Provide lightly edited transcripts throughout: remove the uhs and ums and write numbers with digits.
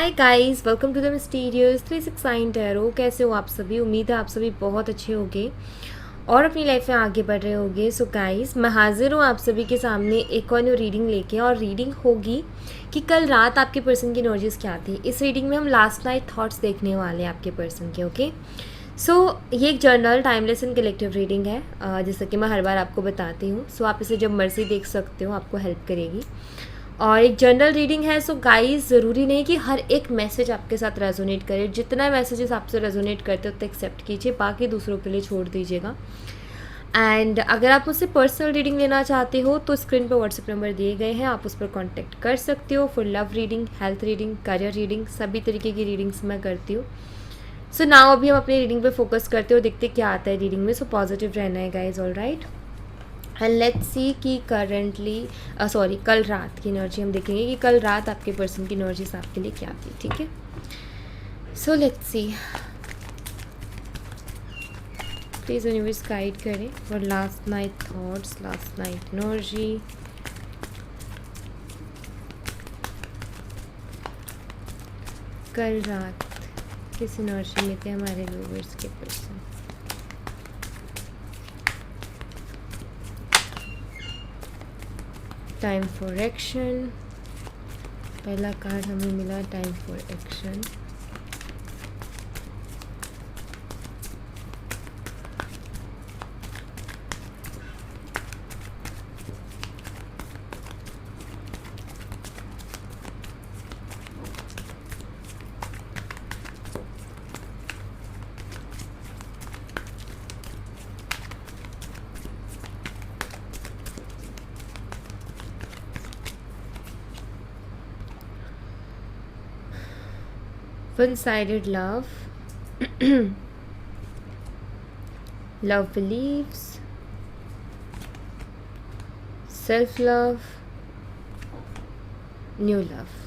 Hi guys, welcome to the mysterious 369 tarot. कैसे हो आप सभी? उम्मीद है आप सभी बहुत अच्छे होंगे और अपनी लाइफ में आगे बढ़ रहे होंगे। सो गाइस, मैं हाजिर हूँ आप सभी के सामने एक और न्यू रीडिंग लेके, और रीडिंग होगी कि कल रात आपके पर्सन की एनर्जीज क्या थी। इस रीडिंग में हम लास्ट नाइट थॉट्स देखने वाले हैं आपके पर्सन के। ओके, सो ये एक journal timeless and collective reading है, जैसा कि मैं हर बार आपको बताती हूँ। सो आप इसे जब मर्जी देख सकते हो, आपको हेल्प करेगी। और एक जनरल रीडिंग है। सो गाइस, ज़रूरी नहीं कि हर एक मैसेज आपके साथ रेजोनेट करे। जितना मैसेजेस आपसे रेजोनेट करते हो उतना एक्सेप्ट कीजिए, बाकी दूसरों के लिए छोड़ दीजिएगा। एंड अगर आप मुझसे पर्सनल रीडिंग लेना चाहते हो तो स्क्रीन पर व्हाट्सएप नंबर दिए गए हैं, आप उस पर कांटेक्ट कर सकते हो। For love reading, health reading, career reading, सभी तरीके की रीडिंग्स मैं करती हूँ। सो नाउ अभी हम अपनी रीडिंग पे फोकस करते हो, देखते क्या आता है रीडिंग में। सो पॉजिटिव रहना है guys, all right. And let's see कि कल रात की एनर्जी हम देखेंगे कि कल रात आपके पर्सन की एनर्जीज आपके लिए क्या थी। ठीक है, so let's see. Please universe guide करें for last night thoughts, last night energy. कल रात किस एनर्जी में थे हमारे व्यूवर्स के पर्सन? Time for action. पहला कार्ड हमें मिला time for action. One-sided love, love beliefs, self-love, new love,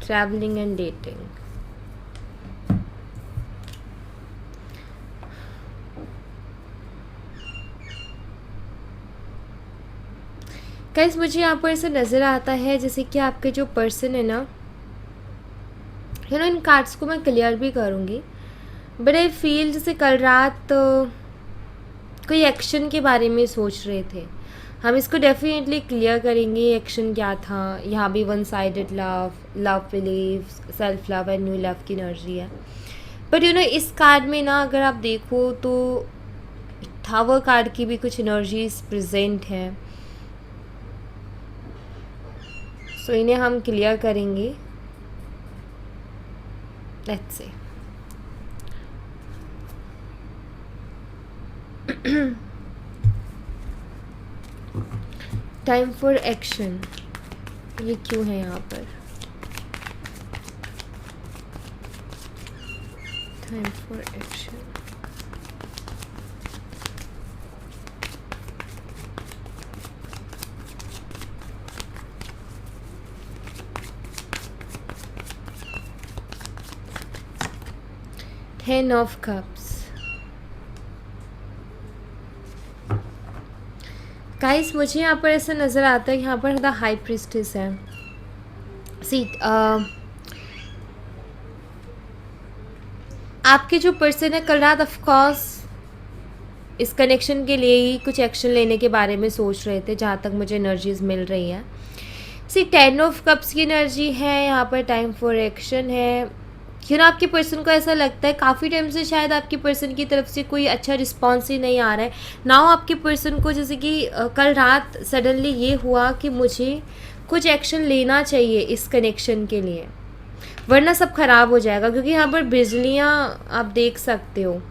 traveling and dating. Guys, मुझे यहाँ पर ऐसा नज़र आता है जैसे कि आपके जो पर्सन है ना, इन कार्ड्स को मैं क्लियर भी करूँगी, बट आई फील जैसे कल रात कोई एक्शन के बारे में सोच रहे थे। हम इसको डेफिनेटली क्लियर करेंगे एक्शन क्या था। यहाँ भी one sided love, love believe, self love and new love की एनर्जी है। बट इस कार्ड में ना अगर आप देखो तो टावर कार्ड की भी कुछ एनर्जीज प्रेजेंट हैं। सो इन्हें हम क्लियर करेंगे। Let's say time for action, ये क्यों है यहाँ पर? Time for action, Ten of Cups। Guys, मुझे यहाँ पर ऐसा नज़र आता है यहाँ पर द हाई प्रीस्टेस है। सी आपके जो पर्सन है कल रात ऑफ कोर्स इस कनेक्शन के लिए ही कुछ एक्शन लेने के बारे में सोच रहे थे, जहाँ तक मुझे एनर्जीज मिल रही हैं। सी 10 ऑफ कप्स की एनर्जी है यहाँ पर, टाइम फॉर एक्शन है। आपके पर्सन को ऐसा लगता है काफ़ी टाइम से शायद आपके पर्सन की तरफ से कोई अच्छा रिस्पॉन्स ही नहीं आ रहा है। नाउ आपके पर्सन को जैसे कि कल रात सडनली ये हुआ कि मुझे कुछ एक्शन लेना चाहिए इस कनेक्शन के लिए, वरना सब खराब हो जाएगा। क्योंकि यहाँ पर बिजलियाँ आप देख सकते हो।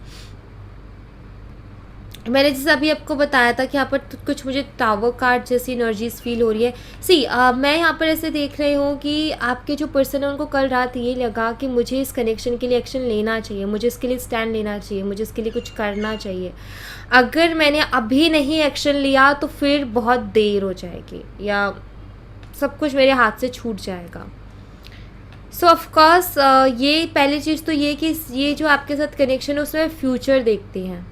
मैंने जैसे अभी आपको बताया था कि यहाँ पर कुछ मुझे टावर कार्ड जैसी एनर्जीज फील हो रही है। मैं यहाँ पर ऐसे देख रही हूँ कि आपके जो पर्सन है उनको कल रात ये लगा कि मुझे इस कनेक्शन के लिए एक्शन लेना चाहिए, मुझे इसके लिए स्टैंड लेना चाहिए, मुझे इसके लिए कुछ करना चाहिए। अगर मैंने अभी नहीं एक्शन लिया तो फिर बहुत देर हो जाएगी या सब कुछ मेरे हाथ से छूट जाएगा। सो ऑफकोर्स ये पहली चीज़ तो ये कि ये जो आपके साथ कनेक्शन है उसमें फ्यूचर देखते हैं,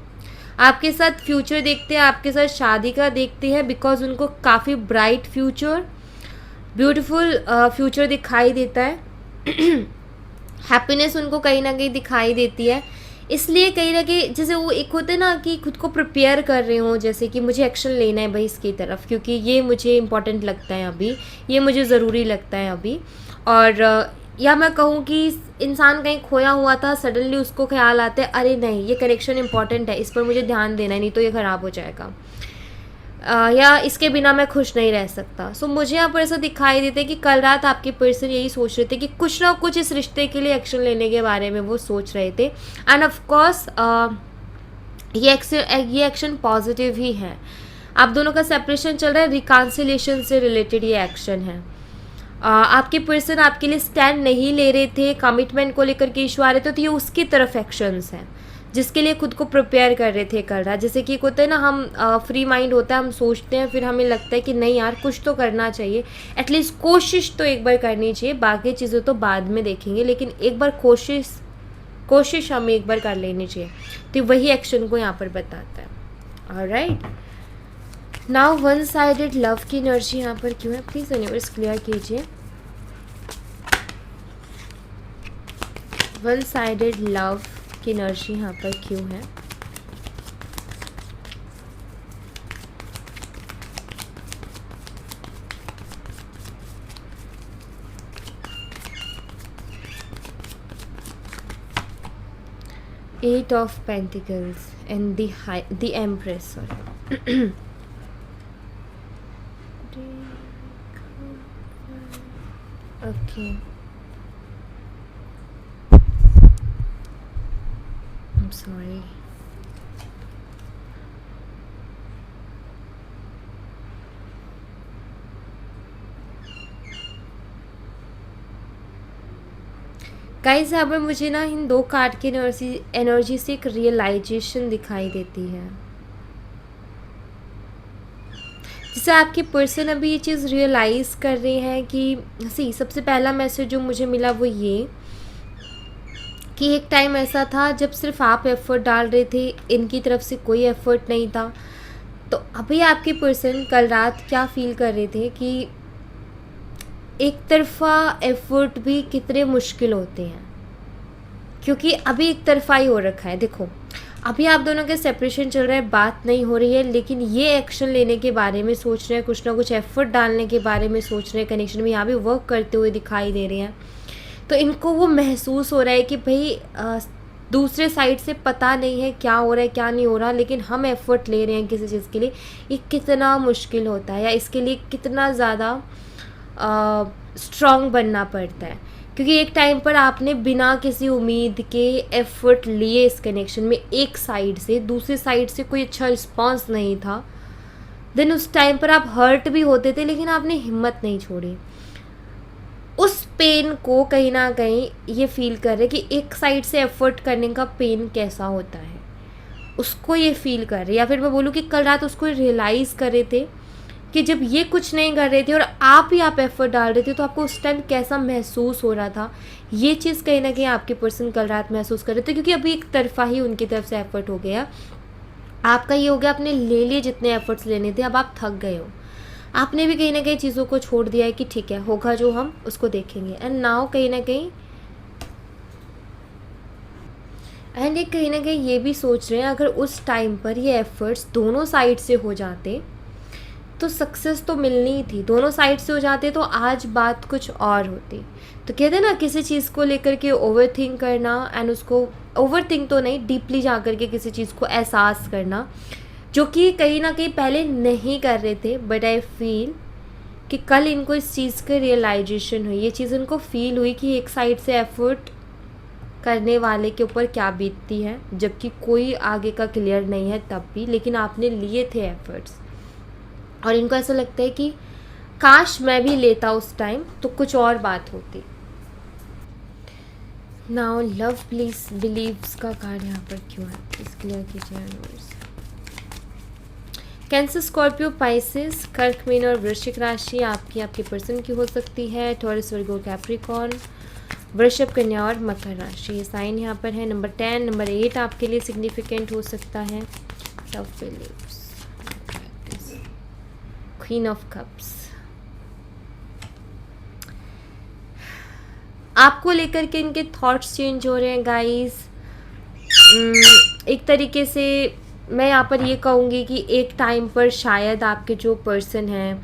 आपके साथ फ्यूचर देखते हैं, आपके साथ शादी का देखते हैं, बिकॉज उनको काफ़ी ब्राइट फ्यूचर ब्यूटीफुल फ्यूचर दिखाई देता है। हैप्पीनेस उनको कहीं ना कहीं दिखाई देती है। इसलिए कहीं ना कहीं जैसे वो एक होते हैं ना कि खुद को प्रिपेयर कर रहे हो, जैसे कि मुझे एक्शन लेना है भाई इसकी तरफ, क्योंकि ये मुझे इम्पोर्टेंट लगता है अभी, ये मुझे ज़रूरी लगता है अभी। और या मैं कहूँ कि इंसान कहीं खोया हुआ था, सडनली उसको ख्याल आता है अरे नहीं ये कनेक्शन इंपॉर्टेंट है, इस पर मुझे ध्यान देना है, नहीं तो ये ख़राब हो जाएगा, या इसके बिना मैं खुश नहीं रह सकता। सो मुझे यहाँ पर ऐसा दिखाई देता है कि कल रात आपके पर्सन यही सोच रहे थे कि कुछ ना कुछ इस रिश्ते के लिए एक्शन लेने के बारे में वो सोच रहे थे। एंड ऑफ कोर्स ये एक्शन पॉजिटिव ही है। आप दोनों का सेपरेशन चल रहा है, रिकॉन्सिलिएशन से रिलेटेड ये एक्शन है। आपके पर्सन आपके लिए स्टैंड नहीं ले रहे थे, कमिटमेंट को लेकर के इशू आ रहे थे, तो ये उसकी तरफ एक्शंस हैं जिसके लिए खुद को प्रिपेयर कर रहे थे कल रात। जैसे कि एक होता है ना, हम फ्री माइंड होता है, हम सोचते हैं, फिर हमें लगता है कि नहीं यार कुछ तो करना चाहिए, एटलीस्ट कोशिश तो एक बार करनी चाहिए, बाकी चीज़ें तो बाद में देखेंगे, लेकिन एक बार कोशिश हमें एक बार कर लेनी चाहिए। तो वही एक्शन को यहाँ पर बताता है। Alright, now one sided love की एनर्जी यहाँ पर क्यों है, प्लीज़ यूनिवर्स क्लियर कीजिए। वन साइडेड लव की एनर्जी यहाँ पर क्यों है। Eight of pentacles and the empress, sorry. Okay, I'm sorry. Guys यहाँ पर मुझे ना इन दो कार्ड की एनर्जी से एक रियलाइजेशन दिखाई देती है। जैसे आपके पर्सन अभी ये चीज़ रियलाइज़ कर रहे हैं कि सबसे पहला मैसेज जो मुझे मिला वो ये कि एक टाइम ऐसा था जब सिर्फ आप एफ़र्ट डाल रहे थे, इनकी तरफ से कोई एफ़र्ट नहीं था। तो अभी आपके पर्सन कल रात क्या फील कर रहे थे कि एक तरफ़ा एफ़र्ट भी कितने मुश्किल होते हैं, क्योंकि अभी एक तरफ़ा ही हो रखा है। देखो अभी आप दोनों के सेपरेशन चल रहा है, बात नहीं हो रही है, लेकिन ये एक्शन लेने के बारे में सोच रहे हैं, कुछ ना कुछ एफ़र्ट डालने के बारे में सोच रहे हैं, कनेक्शन में यहाँ भी वर्क करते हुए दिखाई दे रहे हैं। तो इनको वो महसूस हो रहा है कि भाई दूसरे साइड से पता नहीं है क्या हो रहा है क्या नहीं हो रहा, लेकिन हम एफ़र्ट ले रहे हैं किसी चीज़ के लिए, ये कितना मुश्किल होता है, या इसके लिए कितना ज़्यादा स्ट्रॉन्ग बनना पड़ता है। क्योंकि एक टाइम पर आपने बिना किसी उम्मीद के एफ़र्ट लिए इस कनेक्शन में, एक साइड से, दूसरी साइड से कोई अच्छा रिस्पॉन्स नहीं था, देन उस टाइम पर आप हर्ट भी होते थे, लेकिन आपने हिम्मत नहीं छोड़ी। उस पेन को कहीं ना कहीं ये फील कर रहे कि एक साइड से एफ़र्ट करने का पेन कैसा होता है, उसको ये फील कर रहे, या फिर मैं बोलूँ कि कल रात उसको रियलाइज़ कर रहे थे कि जब ये कुछ नहीं कर रहे थे और आप ही आप एफ़र्ट डाल रहे थे, तो आपको उस टाइम कैसा महसूस हो रहा था। ये चीज़ कहीं ना कहीं आपके पर्सन कल रात महसूस कर रहे थे, क्योंकि अभी एक तरफा ही उनकी तरफ से एफ़र्ट हो गया। आपका ये हो गया, आपने ले लिए जितने एफ़र्ट्स लेने थे, अब आप थक गए हो, आपने भी कहीं ना कहीं चीज़ों को छोड़ दिया है कि ठीक है होगा जो हम उसको देखेंगे। एंड नाउ कहीं ना कहीं ये भी सोच रहे हैं अगर उस टाइम पर ये एफ़र्ट्स दोनों साइड से हो जाते तो सक्सेस तो मिलनी ही थी, दोनों साइड से हो जाते तो आज बात कुछ और होती। तो कहते हैं ना किसी चीज़ को लेकर के ओवर थिंक करना, एंड उसको ओवर थिंक तो नहीं, डीपली जा कर के किसी चीज़ को एहसास करना, जो कि कहीं ना कहीं पहले नहीं कर रहे थे। बट आई फील कि कल इनको इस चीज़ का रियलाइजेशन हुई, ये चीज़ उनको फील हुई कि एक साइड से एफ़र्ट करने वाले के ऊपर क्या बीतती है, जबकि कोई आगे का क्लियर नहीं है तब भी, लेकिन आपने लिए थे एफ़र्ट्स, और इनको ऐसा लगता है कि काश मैं भी लेता उस टाइम तो कुछ और बात होती। नाउ लव प्लीज बिलीव्स का कार्ड यहाँ पर क्यों है, प्लीज क्लियर कीजिए। कैंसर, स्कॉर्पियो, पाइसेस, कर्क, मीन और वृश्चिक राशि आपके पर्सन की हो सकती है। टॉरस, वर्गो, कैप्रिकॉर्न, वृषभ, कन्या और मकर राशि, ये साइन यहाँ पर है। नंबर 10, नंबर 8 आपके लिए सिग्निफिकेंट हो सकता है। Love believes, queen of cups, आपको लेकर के इनके थॉट्स चेंज हो रहे हैं गाइस। एक तरीके से मैं यहाँ पर ये कहूँगी कि एक टाइम पर शायद आपके जो पर्सन हैं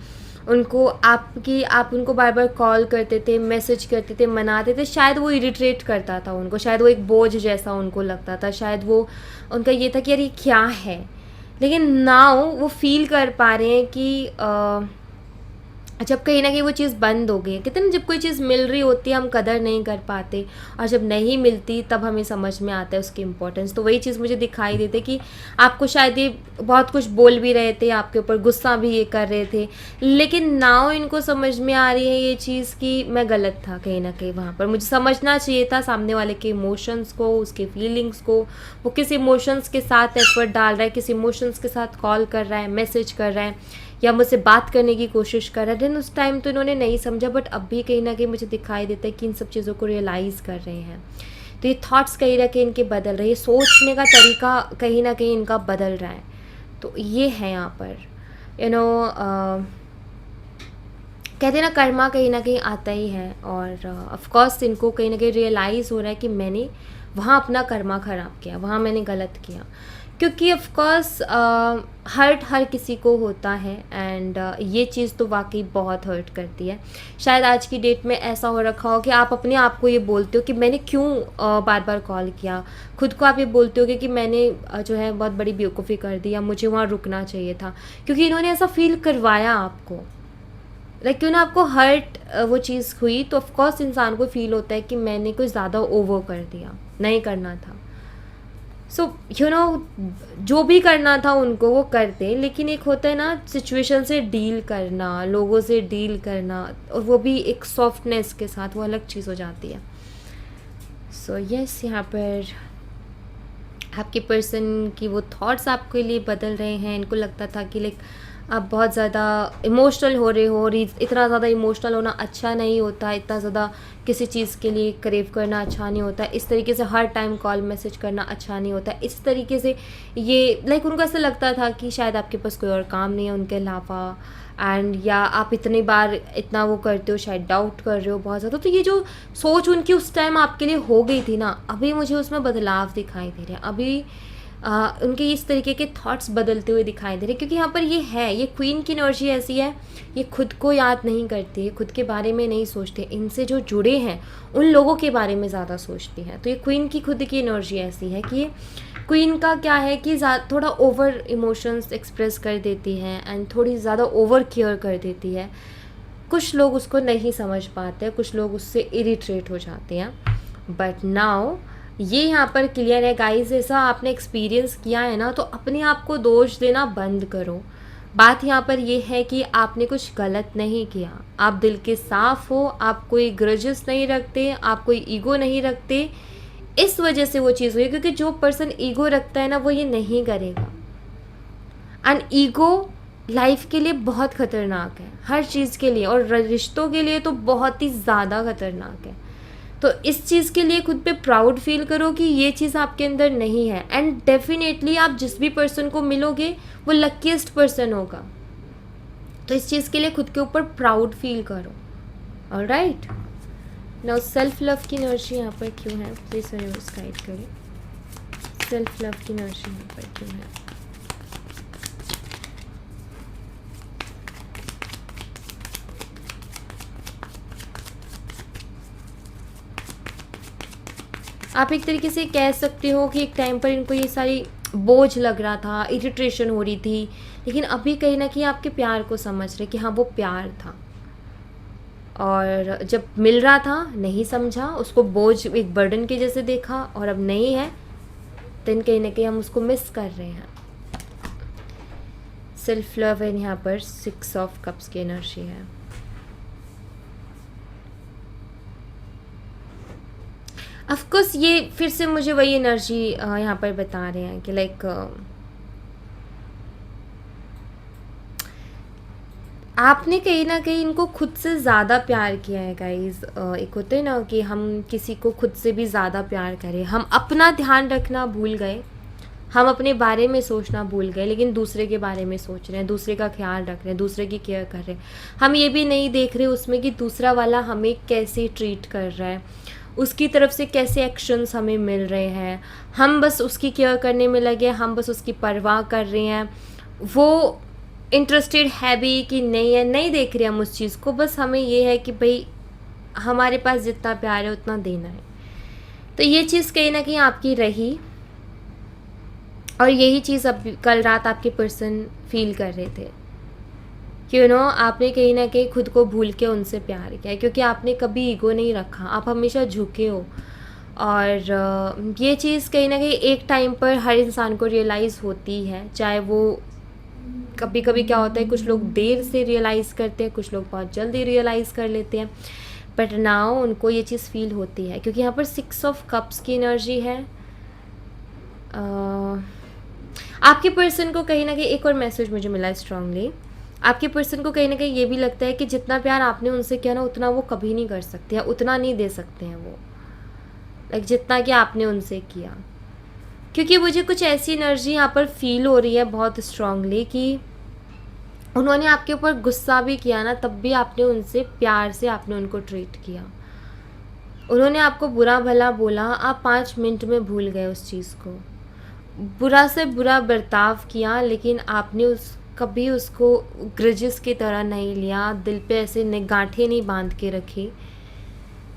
उनको आप उनको बार बार कॉल करते थे, मैसेज करते थे, मनाते थे, शायद वो इरिटेट करता था उनको, शायद वो एक बोझ जैसा उनको लगता था, शायद वो उनका ये था कि यार ये क्या है। लेकिन नाउ वो फील कर पा रहे हैं कि जब कहीं ना कहीं वो चीज़ बंद हो गई है। कहते हैं ना, जब कोई चीज़ मिल रही होती है हम कदर नहीं कर पाते, और जब नहीं मिलती तब हमें समझ में आता है उसकी इम्पोर्टेंस। तो वही चीज़ मुझे दिखाई देती कि आपको शायद ये बहुत कुछ बोल भी रहे थे, आपके ऊपर गुस्सा भी ये कर रहे थे, लेकिन नाउ इनको समझ में आ रही है ये चीज़ कि मैं गलत था कहीं ना कहीं। वहाँ पर मुझे समझना चाहिए था सामने वाले के इमोशंस को, उसके फीलिंग्स को। वो किस इमोशंस के साथ एफर्ट डाल रहा है, किस इमोशंस के साथ कॉल कर रहा है, मैसेज कर रहा है, या मुझसे बात करने की कोशिश कर रहा है। देन उस टाइम तो इन्होंने नहीं समझा, बट अब भी कहीं ना कहीं मुझे दिखाई देता है कि इन सब चीज़ों को रियलाइज़ कर रहे हैं। तो ये थॉट्स कहीं ना कहीं इनके बदल रहे हैं, सोचने का तरीका कहीं ना कहीं इनका बदल रहा है। तो ये है यहाँ पर कहते हैं ना, कर्मा कहीं ना कहीं आता ही है। और ऑफकोर्स इनको कहीं ना कहीं रियलाइज़ हो रहा है कि मैंने वहाँ अपना कर्मा ख़राब किया, वहाँ मैंने गलत किया। क्योंकि ऑफकोर्स हर्ट हर किसी को होता है, एंड ये चीज़ तो वाकई बहुत हर्ट करती है। शायद आज की डेट में ऐसा हो रखा हो कि आप अपने आप को ये बोलते हो कि मैंने क्यों बार बार कॉल किया। खुद को आप ये बोलते हो कि मैंने जो है बहुत बड़ी बेवकूफ़ी कर दी, या मुझे वहाँ रुकना चाहिए था, क्योंकि इन्होंने ऐसा फील करवाया आपको। लाइक क्यों ना आपको हर्ट वो चीज़ हुई, तो ऑफकोर्स इंसान को फील होता है कि मैंने कुछ ज़्यादा ओवर कर दिया, नहीं करना था। सो जो भी करना था उनको वो करते, लेकिन एक होता है ना सिचुएशन से डील करना, लोगों से डील करना, और वो भी एक सॉफ्टनेस के साथ, वो अलग चीज़ हो जाती है। सो यस, यहाँ पर आपके पर्सन की वो थॉट्स आपके लिए बदल रहे हैं। इनको लगता था कि लाइक आप बहुत ज़्यादा इमोशनल हो रहे हो, और इतना ज़्यादा इमोशनल होना अच्छा नहीं होता, इतना ज़्यादा किसी चीज़ के लिए क्रेव करना अच्छा नहीं होता, इस तरीके से हर टाइम कॉल मैसेज करना अच्छा नहीं होता, इस तरीके से ये लाइक उनको ऐसा लगता था कि शायद आपके पास कोई और काम नहीं है उनके अलावा, एंड या आप इतनी बार इतना वो करते हो, शायद डाउट कर रहे हो बहुत ज़्यादा। तो ये जो सोच उनकी उस टाइम आपके लिए हो गई थी ना, अभी मुझे उसमें बदलाव दिखाई दे रहे हैं। अभी उनके इस तरीके के थॉट्स बदलते हुए दिखाई दे रहे, क्योंकि यहाँ पर ये है, ये क्वीन की एनर्जी ऐसी है, ये खुद को याद नहीं करती है, खुद के बारे में नहीं सोचते, इनसे जो जुड़े हैं उन लोगों के बारे में ज़्यादा सोचती हैं। तो ये क्वीन की खुद की एनर्जी ऐसी है कि क्वीन का क्या है कि थोड़ा ओवर इमोशंस एक्सप्रेस कर देती हैं, एंड थोड़ी ज़्यादा ओवर केयर कर देती है। कुछ लोग उसको नहीं समझ पाते, कुछ लोग उससे इरिटेट हो जाते हैं, बट नाउ ये यहाँ पर क्लियर है गाइस। ऐसा आपने एक्सपीरियंस किया है ना, तो अपने आप को दोष देना बंद करो। बात यहाँ पर ये है कि आपने कुछ गलत नहीं किया, आप दिल के साफ़ हो, आप कोई ग्रजेस नहीं रखते, आप कोई ईगो नहीं रखते, इस वजह से वो चीज़ हुई। क्योंकि जो पर्सन ईगो रखता है ना, वो ये नहीं करेगा। एंड ईगो लाइफ के लिए बहुत ख़तरनाक है, हर चीज़ के लिए, और रिश्तों के लिए तो बहुत ही ज़्यादा ख़तरनाक है। तो इस चीज़ के लिए खुद पे प्राउड फील करो कि ये चीज़ आपके अंदर नहीं है, एंड डेफिनेटली आप जिस भी पर्सन को मिलोगे वो लकीस्ट पर्सन होगा। तो इस चीज़ के लिए खुद के ऊपर प्राउड फील करो। ऑलराइट, नाउ सेल्फ लव की एनर्जी यहाँ पर क्यों है, प्लीज़ यूनिवर्स गाइड करें। सेल्फ लव की एनर्जी यहाँ पर क्यों है। आप एक तरीके से कह सकते हो कि एक टाइम पर इनको ये सारी बोझ लग रहा था, इरिटेशन हो रही थी, लेकिन अभी कहीं ना कहीं आपके प्यार को समझ रहे कि हाँ वो प्यार था, और जब मिल रहा था नहीं समझा, उसको बोझ एक बर्डन के जैसे देखा, और अब नहीं है, देन कहीं ना कहीं हम उसको मिस कर रहे हैं। सेल्फ लव है यहाँ पर 6 ऑफ कप्स की एनर्जी है। ऑफकोर्स ये फिर से मुझे वही एनर्जी यहाँ पर बता रहे हैं कि लाइक आपने कहीं ना कहीं इनको खुद से ज़्यादा प्यार किया है गाइज। एक होते हैं ना कि हम किसी को खुद से भी ज़्यादा प्यार करें, हम अपना ध्यान रखना भूल गए, हम अपने बारे में सोचना भूल गए, लेकिन दूसरे के बारे में सोच रहे हैं, दूसरे का ख्याल रख रहे हैं, दूसरे की केयर कर रहे हैं। हम ये भी नहीं देख रहे उसमें कि दूसरा वाला हमें कैसे ट्रीट कर रहा है, उसकी तरफ से कैसे एक्शंस हमें मिल रहे हैं। हम बस उसकी केयर करने में लगे, हम बस उसकी परवाह कर रहे हैं। वो इंटरेस्टेड है भी कि नहीं है, नहीं देख रहे हम उस चीज़ को। बस हमें ये है कि भाई हमारे पास जितना प्यार है उतना देना है। तो ये चीज़ कहीं ना कहीं आपकी रही, और यही चीज़ अब कल रात आपके पर्सन फील कर रहे थे कि आपने कहीं ना कहीं खुद को भूल के उनसे प्यार किया, क्योंकि आपने कभी ईगो नहीं रखा, आप हमेशा झुके हो। और ये चीज़ कहीं ना कहीं एक टाइम पर हर इंसान को रियलाइज़ होती है, चाहे वो कभी कभी क्या होता है, कुछ लोग देर से रियलाइज़ करते हैं, कुछ लोग बहुत जल्दी रियलाइज़ कर लेते हैं, बट नाउ उनको ये चीज़ फील होती है, क्योंकि यहाँ पर 6 ऑफ कप्स की एनर्जी है। आपके पर्सन को कहीं ना कहीं एक और मैसेज मुझे मिला है स्ट्रांगली, आपके पर्सन को कहीं ना कहीं ये भी लगता है कि जितना प्यार आपने उनसे किया ना, उतना वो कभी नहीं कर सकते हैं, उतना नहीं दे सकते हैं वो, लाइक जितना कि आपने उनसे किया। क्योंकि मुझे कुछ ऐसी एनर्जी यहाँ पर फील हो रही है बहुत स्ट्रांगली कि उन्होंने आपके ऊपर गुस्सा भी किया ना, तब भी आपने उनसे प्यार से आपने उनको ट्रीट किया। उन्होंने आपको बुरा भला बोला, आप 5 मिनट में भूल गए उस चीज़ को, बुरा से बुरा बर्ताव किया, लेकिन आपने कभी उसको ग्रजेस की तरह नहीं लिया, दिल पे ऐसे गांठें नहीं बांध के रखी।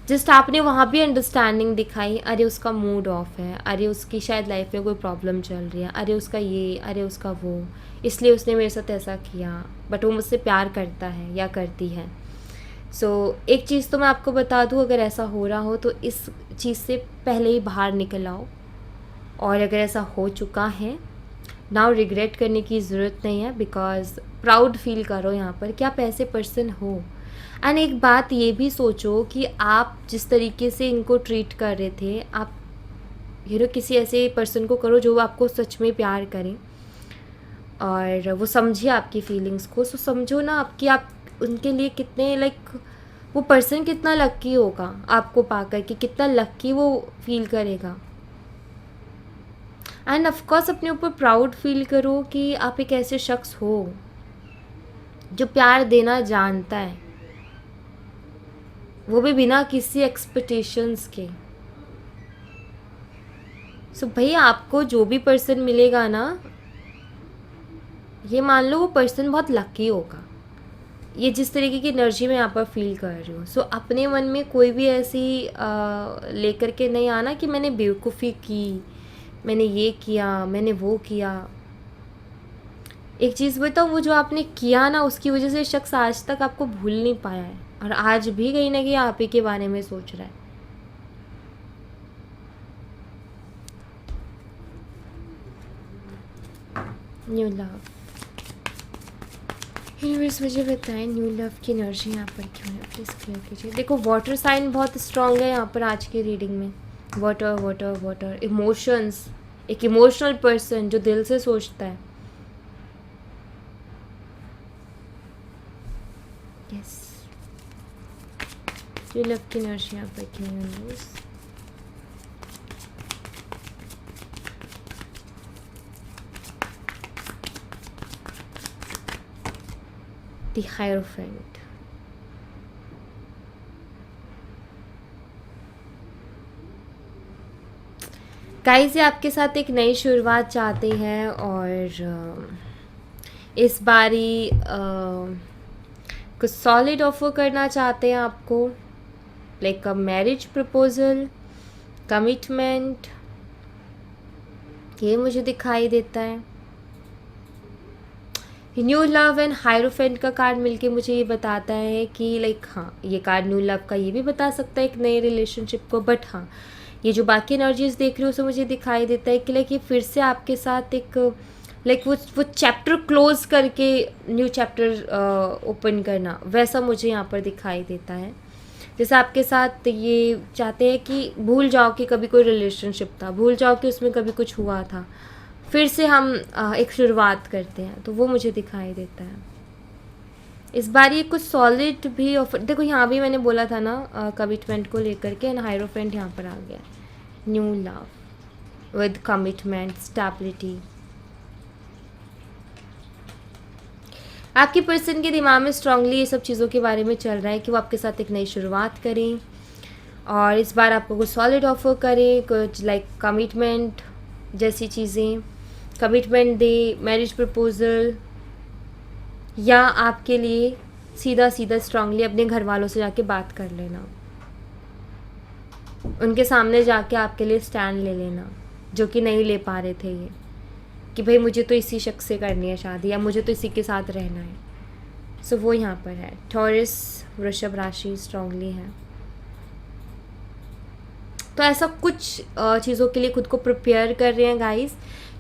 जस्ट आपने वहाँ भी अंडरस्टैंडिंग दिखाई, अरे उसका मूड ऑफ है, अरे उसकी शायद लाइफ में कोई प्रॉब्लम चल रही है, अरे उसका ये, अरे उसका वो, इसलिए उसने मेरे साथ ऐसा किया, बट वो मुझसे प्यार करता है या करती है। एक चीज़ तो मैं आपको बता दूँ, अगर ऐसा हो रहा हो तो इस चीज़ से पहले ही बाहर निकल आओ, और अगर ऐसा हो चुका है नाउ रिग्रेट करने की ज़रूरत नहीं है, बिकॉज प्राउड फील करो यहाँ पर कि आप ऐसे पर्सन हो। एंड एक बात ये भी सोचो कि आप जिस तरीके से इनको ट्रीट कर रहे थे, आप किसी ऐसे पर्सन को करो जो आपको सच में प्यार करे और वो समझे आपकी फीलिंग्स को। समझो ना आपकी, आप उनके लिए कितने वो पर्सन कितना लक्की होगा आपको पाकर, कि कितना लक्की वो फील करेगा। एंड ऑफकोर्स अपने ऊपर प्राउड फील करो कि आप एक ऐसे शख्स हो जो प्यार देना जानता है, वो भी बिना किसी एक्सपेक्टेशंस के। भाई आपको जो भी पर्सन मिलेगा ना, ये मान लो वो पर्सन बहुत लकी होगा। ये जिस तरीके की एनर्जी मैं यहाँ पर फील कर रही हूँ। अपने मन में कोई भी ऐसी लेकर के नहीं आना कि मैंने बेवकूफ़ी की, मैंने ये किया, मैंने वो किया। एक चीज़ बताओ, वो जो आपने किया ना, उसकी वजह से शख्स आज तक आपको भूल नहीं पाया है, और आज भी कहीं ना कहीं आप ही के बारे में सोच रहा है। न्यू लव, यूनिवर्स मुझे बताएं न्यू लव की एनर्जी यहाँ पर क्यों है, प्लीज़ क्लियर कीजिए। देखो वाटर साइन बहुत स्ट्रांग है यहाँ पर आज की रीडिंग में। वाटर वाटर वाटर, इमोशंस, एक इमोशनल पर्सन जो दिल से सोचता है। यस, न्यू लव की एनर्जी यहाँ पर क्यों है यूनिवर्स। The Hierophant, गाइस ये आपके साथ एक नई शुरुआत चाहते हैं, और इस बारी कुछ सॉलिड ऑफर करना चाहते हैं आपको, like a marriage proposal, commitment, ये मुझे दिखाई देता है। न्यू लव एंड हायरोफेंट का कार्ड मिलके मुझे ये बताता है कि हाँ, ये कार्ड न्यू लव का ये भी बता सकता है एक नए रिलेशनशिप को, बट हाँ ये जो बाकी एनर्जीज देख रही हूँ उससे मुझे दिखाई देता है कि ये फिर से आपके साथ एक वो चैप्टर क्लोज करके न्यू चैप्टर ओपन करना, वैसा मुझे यहाँ पर दिखाई देता है। जैसे आपके साथ ये चाहते हैं कि भूल जाओ कि कभी कोई रिलेशनशिप था, भूल जाओ कि उसमें कभी कुछ हुआ था, फिर से हम एक शुरुआत करते हैं, तो वो मुझे दिखाई देता है। इस बार ये कुछ सॉलिड भी ऑफर, देखो यहाँ भी मैंने बोला था ना कमिटमेंट को लेकर के, एंड हायरोफेंट यहाँ पर आ गया, new love. With commitment, stability. आपके पर्सन के दिमाग में स्ट्रांगली ये सब चीज़ों के बारे में चल रहा है कि वो आपके साथ एक नई शुरुआत करें और इस बार आपको कुछ सॉलिड ऑफर करें, कुछ लाइक कमिटमेंट जैसी चीज़ें, कमिटमेंट दे, मैरिज प्रपोज़ल, या आपके लिए सीधा सीधा स्ट्रांगली अपने घर वालों से जाके बात कर लेना, उनके सामने जाके आपके लिए स्टैंड ले लेना, जो कि नहीं ले पा रहे थे ये, कि भाई मुझे तो इसी शख्स से करनी है शादी या मुझे तो इसी के साथ रहना है। सो वो यहाँ पर है। टॉरस, वृषभ राशि स्ट्रांगली है। तो ऐसा कुछ चीज़ों के लिए खुद को प्रिपेयर कर रहे हैं गाइस,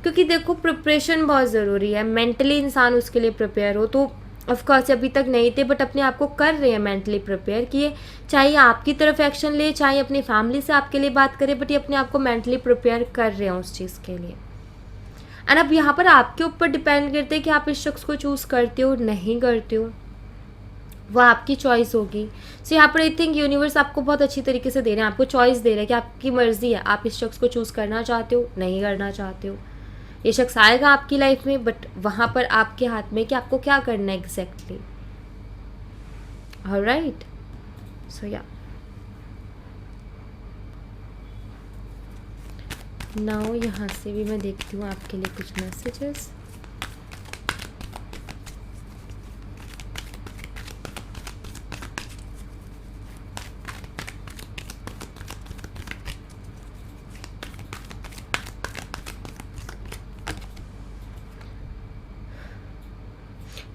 क्योंकि देखो प्रिपरेशन बहुत ज़रूरी है। मेंटली इंसान उसके लिए प्रिपेयर हो, तो ऑफकोर्स अभी तक नहीं थे बट अपने आप को कर रहे हैं मेंटली प्रिपेयर, कि ये चाहे आपकी तरफ एक्शन ले, चाहे अपनी फैमिली से आपके लिए बात करे, बट ये अपने आप को मेंटली प्रिपेयर कर रहे हैं उस चीज़ के लिए। एंड अब यहाँ पर आपके ऊपर डिपेंड करते हैं कि आप इस शख्स को चूज़ करते हो नहीं करते हो, वो आपकी चॉइस होगी। सो यहाँ पर आई थिंक यूनिवर्स आपको बहुत अच्छी तरीके से दे रहे हैं, आपको चॉइस दे रहे हैं कि आपकी मर्ज़ी है, आप इस शख्स को चूज़ करना चाहते हो नहीं करना चाहते हो। ये शख्स आएगा आपकी लाइफ में, बट वहाँ पर आपके हाथ में कि आपको क्या करना है एग्जैक्टली। ऑलराइट, सो या नाउ यहाँ से भी मैं देखती हूँ आपके लिए कुछ मैसेजेस।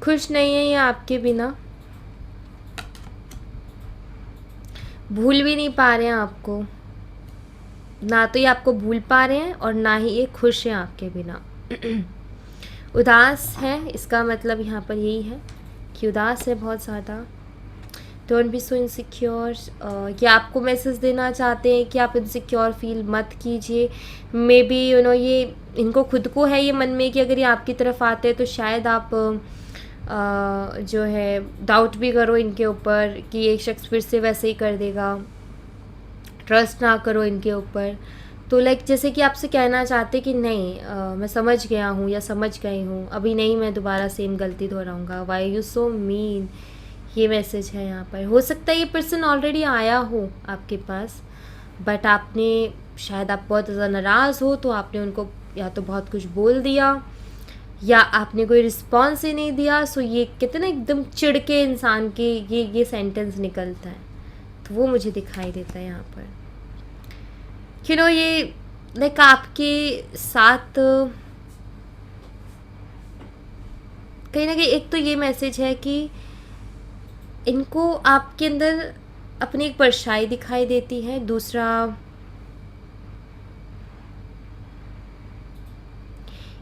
खुश नहीं है ये आपके बिना, भूल भी नहीं पा रहे हैं आपको, ना तो ये आपको भूल पा रहे हैं और ना ही ये खुश हैं आपके बिना। उदास है, इसका मतलब यहाँ पर यही है कि उदास है बहुत ज़्यादा। डोंट बी सो इनसिक्योर, ये आपको मैसेज देना चाहते हैं कि आप इनसिक्योर फील मत कीजिए। मे बी यू नो ये इनको खुद को है ये मन में कि अगर ये आपकी तरफ आते हैं तो शायद आप जो है डाउट भी करो इनके ऊपर कि ये शख्स फिर से वैसे ही कर देगा, ट्रस्ट ना करो इनके ऊपर। तो लाइक जैसे कि आपसे कहना चाहते कि नहीं मैं समझ गया हूँ या समझ गई हूँ, अभी नहीं मैं दोबारा सेम गलती दोहराऊँगा, वाई यू सो मीन, ये मैसेज है यहाँ पर। हो सकता है ये पर्सन ऑलरेडी आया हो आपके पास, बट आपने शायद आप बहुत ज़्यादा नाराज़ हो तो आपने उनको या तो बहुत कुछ बोल दिया या आपने कोई रिस्पॉन्स ही नहीं दिया। सो ये कितना एकदम चिढ़ के इंसान के ये सेंटेंस निकलता है, तो वो मुझे दिखाई देता है यहाँ पर। यू नो ये लाइक आपके साथ कहीं ना कहीं एक तो ये मैसेज है कि इनको आपके अंदर अपनी एक परछाई दिखाई देती है, दूसरा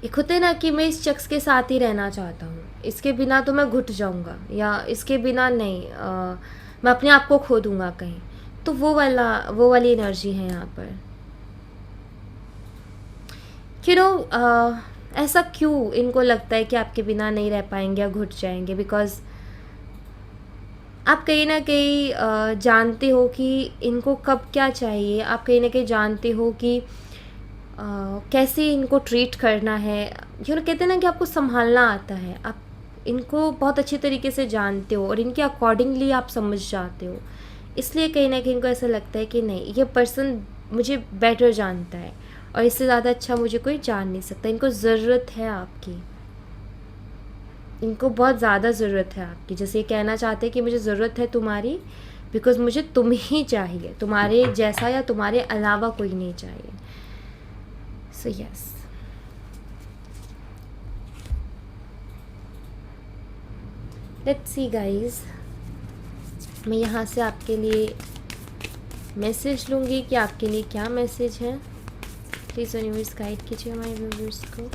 एक होता है ना कि मैं इस शख्स के साथ ही रहना चाहता हूँ, इसके बिना तो मैं घुट जाऊँगा या इसके बिना नहीं मैं अपने आप को खो दूँगा कहीं, तो वो वाली एनर्जी है यहाँ पर। यू नो ऐसा क्यों इनको लगता है कि आपके बिना नहीं रह पाएंगे या घुट जाएंगे, बिकॉज़ आप कहीं ना कहीं जानते हो कि इनको कब क्या चाहिए, आप कहीं ना कहीं जानते हो कि कैसे इनको ट्रीट करना है। यू नो कहते हैं ना कि आपको संभालना आता है, आप इनको बहुत अच्छे तरीके से जानते हो और इनके अकॉर्डिंगली आप समझ जाते हो, इसलिए कहीं ना कहीं इनको ऐसा लगता है कि नहीं ये पर्सन मुझे बेटर जानता है और इससे ज़्यादा अच्छा मुझे कोई जान नहीं सकता। इनको ज़रूरत है आपकी, इनको बहुत ज़्यादा ज़रूरत है आपकी। जैसे ये कहना चाहते हैं कि मुझे ज़रूरत है तुम्हारी, बिकॉज़ मुझे तुम ही चाहिए, तुम्हारे जैसा या तुम्हारे अलावा कोई नहीं चाहिए। So yes, let's see guys, मैं यहाँ से आपके लिए मैसेज लूँगी कि आपके लिए क्या मैसेज है। प्लीज़ यूनिवर्स गाइड कीजिए हमारे व्यूअर्स को।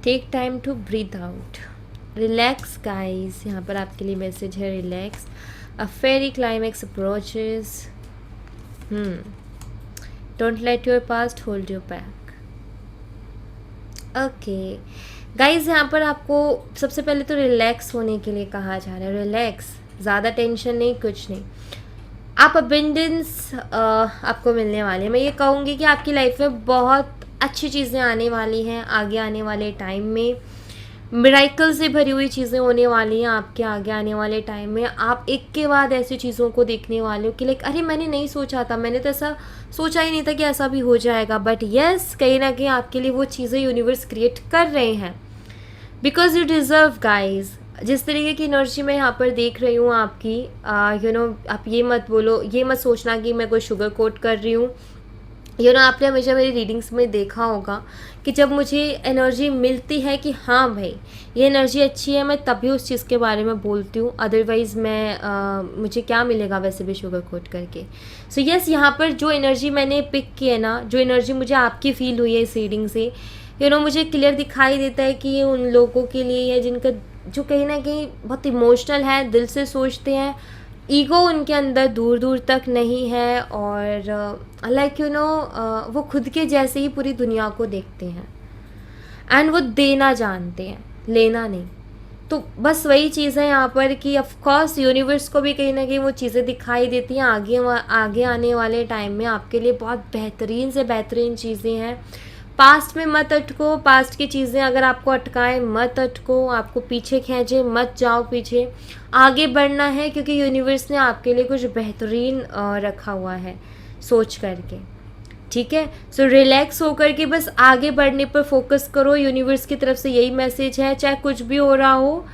Take time to breathe out, relax guys, यहाँ पर आपके लिए मैसेज है relax, a fairy climax approaches, don't let your past hold your back. Okay guys, यहाँ पर आपको सबसे पहले तो रिलैक्स होने के लिए कहा जा रहा है, रिलैक्स, ज़्यादा टेंशन नहीं, कुछ नहीं, आप अबेंडेंस आपको मिलने वाले हैं। मैं ये कहूँगी कि आपकी लाइफ में बहुत अच्छी चीज़ें आने वाली हैं आगे आने वाले टाइम में, मिराइकल से भरी हुई चीज़ें होने वाली हैं आपके आगे आने वाले टाइम में। आप एक के बाद ऐसी चीज़ों को देखने वाले हो कि लाइक अरे मैंने नहीं सोचा था, मैंने तो ऐसा सोचा ही नहीं था कि ऐसा भी हो जाएगा, बट यस कहीं ना कहीं आपके लिए वो चीज़ें यूनिवर्स क्रिएट कर रहे हैं, बिकॉज यू डिज़र्व गाइज। जिस तरीके की एनर्जी मैं यहाँ पर देख रही हूँ आपकी, आप ये मत बोलो, ये मत सोचना कि मैं कोई शुगर कोट कर रही हूँ। आपने हमेशा मेरी रीडिंग्स में देखा होगा कि जब मुझे एनर्जी मिलती है कि हाँ भाई ये एनर्जी अच्छी है, मैं तभी उस चीज़ के बारे में बोलती हूँ, अदरवाइज़ मुझे क्या मिलेगा वैसे भी शुगर कोट करके। सो यस, यहाँ पर जो एनर्जी मैंने पिक की है ना, जो एनर्जी मुझे आपकी फील हुई है इस रीडिंग से, मुझे क्लियर दिखाई देता है कि ये उन लोगों के लिए है जिनका जो कहीं ना कहीं बहुत इमोशनल है, दिल से सोचते हैं, ईगो उनके अंदर दूर दूर तक नहीं है, और लाइक वो खुद के जैसे ही पूरी दुनिया को देखते हैं, एंड वो देना जानते हैं, लेना नहीं। तो बस वही चीज़ है यहाँ पर कि ऑफ कोर्स यूनिवर्स को भी कहीं ना कहीं वो चीज़ें दिखाई देती हैं, आगे आने वाले टाइम में आपके लिए बहुत बेहतरीन से बेहतरीन चीज़ें हैं। पास्ट में मत अटको, पास्ट की चीज़ें अगर आपको अटकाएं मत अटको, आपको पीछे खींचे मत जाओ पीछे, आगे बढ़ना है क्योंकि यूनिवर्स ने आपके लिए कुछ बेहतरीन रखा हुआ है सोच करके, ठीक है। सो रिलैक्स होकर के बस आगे बढ़ने पर फोकस करो, यूनिवर्स की तरफ से यही मैसेज है, चाहे कुछ भी हो रहा हो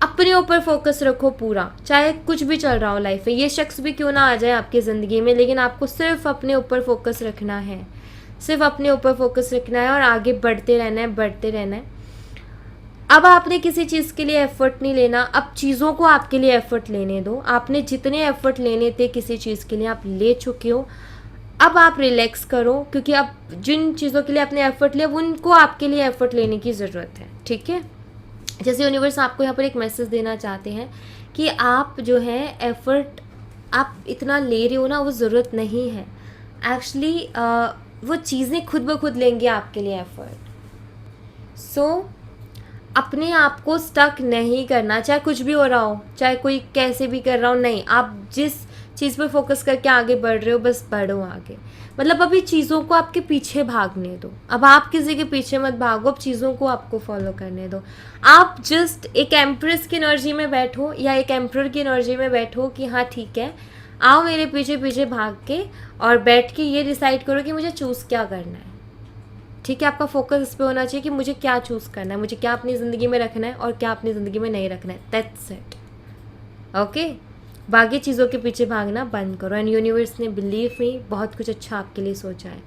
अपने ऊपर फोकस रखो पूरा, चाहे कुछ भी चल रहा हो लाइफ में, ये शख्स भी क्यों ना आ जाए आपकी ज़िंदगी में, लेकिन आपको सिर्फ अपने ऊपर फोकस रखना है, सिर्फ अपने ऊपर फोकस रखना है और आगे बढ़ते रहना है, बढ़ते रहना है। अब आपने किसी चीज़ के लिए एफर्ट नहीं लेना, अब चीज़ों को आपके लिए एफर्ट लेने दो। आपने जितने एफर्ट लेने थे किसी चीज़ के लिए आप ले चुके हो, अब आप रिलैक्स करो, क्योंकि अब जिन चीज़ों के लिए आपने एफर्ट लिया उनको आपके लिए एफर्ट लेने की ज़रूरत है, ठीक है। जैसे यूनिवर्स आपको यहाँ पर एक मैसेज देना चाहते हैं कि आप जो है एफर्ट आप इतना ले रहे हो ना, वो ज़रूरत नहीं है एक्चुअली, वो चीज़ें खुद ब खुद लेंगे आपके लिए एफर्ट। सो अपने आप को स्टक नहीं करना, चाहे कुछ भी हो रहा हो, चाहे कोई कैसे भी कर रहा हो, नहीं, आप जिस चीज़ पर फोकस करके आगे बढ़ रहे हो बस बढ़ो आगे। मतलब अभी चीज़ों को आपके पीछे भागने दो, अब आप किसी के पीछे मत भागो, अब चीज़ों को आपको फॉलो करने दो। आप जस्ट एक एम्प्रेस की एनर्जी में बैठो या एक एम्प्रर की एनर्जी में बैठो कि हाँ ठीक है, आओ मेरे पीछे पीछे भाग के और बैठ के ये डिसाइड करो कि मुझे चूज़ क्या करना है, ठीक है। आपका फोकस इस पे होना चाहिए कि मुझे क्या चूज़ करना है, मुझे क्या अपनी ज़िंदगी में रखना है और क्या अपनी ज़िंदगी में नहीं रखना है, दैट्स इट, ओके। बाकी चीज़ों के पीछे भागना बंद करो, एंड यूनिवर्स ने बिलीव मी बहुत कुछ अच्छा आपके लिए सोचा है।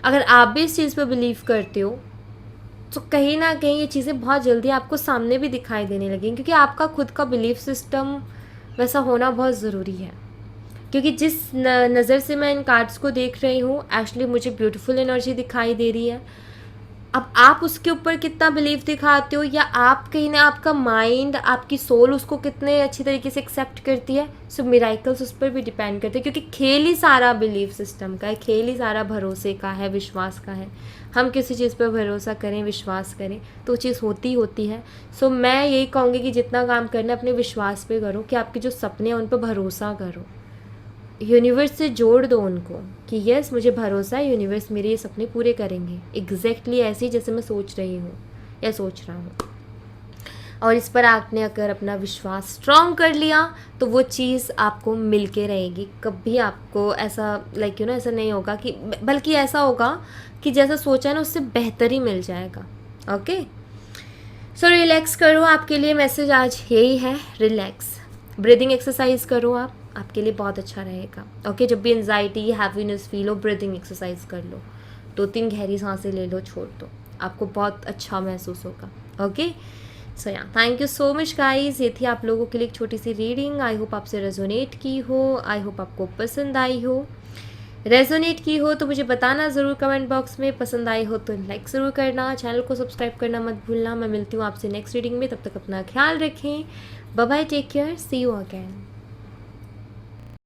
अगर आप भी इस चीज़ पर बिलीव करते हो तो कहीं ना कहीं ये चीज़ें बहुत जल्दी आपको सामने भी दिखाई देने लगेंगी, क्योंकि आपका खुद का बिलीफ सिस्टम वैसा होना बहुत ज़रूरी है। क्योंकि जिस नज़र से मैं इन कार्ड्स को देख रही हूँ एक्चुअली मुझे ब्यूटीफुल एनर्जी दिखाई दे रही है। अब आप उसके ऊपर कितना बिलीव दिखाते हो, या आप कहीं ना आपका माइंड, आपकी सोल उसको कितने अच्छी तरीके से एक्सेप्ट करती है, सो मिराइकल्स उस पर भी डिपेंड करते हैं। क्योंकि खेल ही सारा बिलीफ सिस्टम का है, खेल ही सारा भरोसे का है, विश्वास का है। हम किसी चीज़ पर भरोसा करें, विश्वास करें तो चीज़ होती है। सो मैं यही कहूँगी कि जितना काम करना है अपने विश्वास पे करो, कि आपके जो सपने हैं उन पर भरोसा करो, यूनिवर्स से जोड़ दो उनको कि यस मुझे भरोसा है यूनिवर्स मेरे ये सपने पूरे करेंगे, एग्जैक्टली ऐसे ही जैसे मैं सोच रही हूँ या सोच रहा हूँ। और इस पर आपने अगर अपना विश्वास स्ट्रॉन्ग कर लिया तो वो चीज़ आपको मिल के रहेगी। कभी आपको ऐसा ऐसा नहीं होगा कि, बल्कि ऐसा होगा कि जैसा सोचा है ना उससे बेहतर ही मिल जाएगा। ओके, सो रिलैक्स करो, आपके लिए मैसेज आज यही है, रिलैक्स। ब्रीदिंग एक्सरसाइज करो, आपके लिए बहुत अच्छा रहेगा। ओके, जब भी एंजाइटी हैप्पीनेस फील हो ब्रीदिंग एक्सरसाइज कर लो, 2-3 गहरी सांसें ले लो, छोड़ दो, आपको बहुत अच्छा महसूस होगा। ओके, सो या thank you so much guys. ये थी आप लोगों के लिए एक छोटी सी रीडिंग। आई होप आपसे रेजोनेट की हो, आई होप आपको पसंद आई हो। रेजोनेट की हो तो मुझे बताना ज़रूर कमेंट बॉक्स में, पसंद आई हो तो लाइक ज़रूर करना, चैनल को सब्सक्राइब करना मत भूलना। मैं मिलती हूँ आपसे नेक्स्ट रीडिंग में, तब तक अपना ख्याल रखें। Bye bye, take care, see you again.